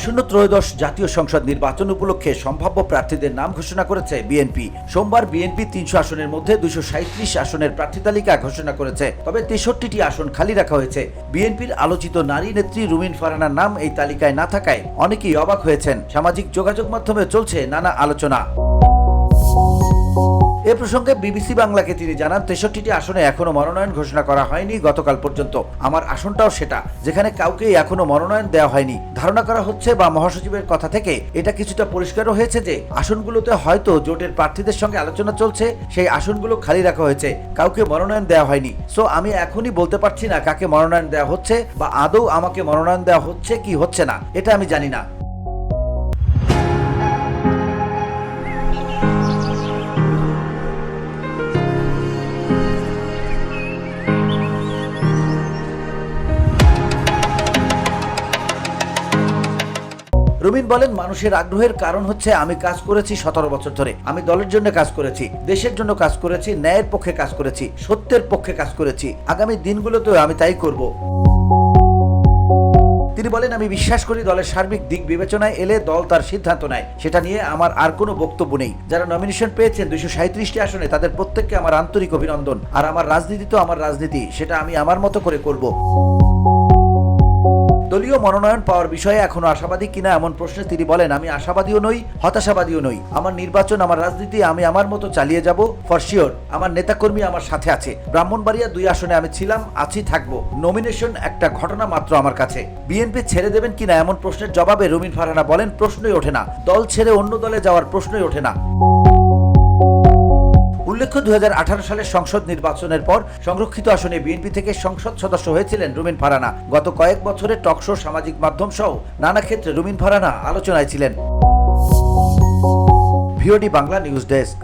আসন্ন ত্রয়োদশ জাতীয় সংসদ নির্বাচন উপলক্ষে সম্ভাব্য প্রার্থীদের নাম ঘোষণা করেছে বিএনপি। সোমবার বিএনপি ৩০০ আসনের মধ্যে 237 আসনের প্রার্থী তালিকা ঘোষণা করেছে। তবে 63টি আসন খালি রাখা হয়েছে। বিএনপির আলোচিত নারী নেত্রী রুমিন ফারহানার নাম এই তালিকায় না থাকায় অনেকেই অবাক হয়েছেন। সামাজিক যোগাযোগ মাধ্যমে চলছে নানা আলোচনা। এ প্রসঙ্গে বিবিসি বাংলাকে তিনি জানান, 63টি আসনে এখনো মনোনয়ন ঘোষণা করা হয়নি গতকাল পর্যন্ত। আমার আসনটাও সেটা, যেখানে কাউকেই এখনো মনোনয়ন দেওয়া হয়নি। ধারণা করা হচ্ছে বা মহাসচিবের কথা থেকে এটা কিছুটা পরিষ্কারও হয়েছে যে আসনগুলোতে হয়তো জোটের প্রার্থীদের সঙ্গে আলোচনা চলছে, সেই আসনগুলো খালি রাখা হয়েছে, কাউকে মনোনয়ন দেওয়া হয়নি। সো আমি এখনই বলতে পারছি না কাকে মনোনয়ন দেওয়া হচ্ছে বা আদৌ আমাকে মনোনয়ন দেওয়া হচ্ছে কি হচ্ছে না, এটা আমি জানি না। রুমিন বলেন, মানুষের আগ্রহের কারণ হচ্ছে আমি কাজ করেছি 17 বছর ধরে। আমি দলের জন্য কাজ করেছি, দেশের জন্য কাজ করেছি, ন্যায়ের পক্ষে কাজ করেছি, সত্যের পক্ষে কাজ করেছি। আগামী দিনগুলোতেও আমি তাই করব। তিনি বলেন, আমি বিশ্বাস করি দলের সার্বিক দিক বিবেচনায় এলে দল তার সিদ্ধান্ত নেয়, সেটা নিয়ে আমার আর কোনো বক্তব্য নেই। যারা নমিনেশন পেয়েছেন 237টি আসনে, তাদের প্রত্যেককে আমার আন্তরিক অভিনন্দন। আর আমার রাজনীতি তো আমার রাজনীতি, সেটা আমি আমার মতো করে করব। দলীয় মনোনয়ন পাওয়ার বিষয়ে এখনো আশাবাদী কিনা এমন প্রশ্নে তিনি বলেন, আমি আশাবাদীও নই, হতাশাবাদীও নই। আমার নির্বাচন, আমার রাজনীতি আমি আমার মতো চালিয়ে যাব ফর শিওর। আমার নেতাকর্মী আমার সাথে আছে। ব্রাহ্মণবাড়িয়া 2 আসনে আমি ছিলাম, আছি, থাকবো। নমিনেশন একটা ঘটনা মাত্র আমার কাছে। বিএনপি ছেড়ে দেবেন কিনা এমন প্রশ্নের জবাবে রুমিন ফারহানা বলেন, প্রশ্নই ওঠে না। দল ছেড়ে অন্য দলে যাওয়ার প্রশ্নই ওঠে না। উল্লেখ্য, 2018 সালের সংসদ নির্বাচনের পর সংরক্ষিত আসনে বিএনপি থেকে সংসদ সদস্য হয়েছিলেন রুমিন ফারহানা। গত কয়েক বছরে টকশো, সামাজিক মাধ্যম সহ নানা ক্ষেত্রে রুমিন ফারহানা আলোচনায় ছিলেন। VOD Bangla news desk.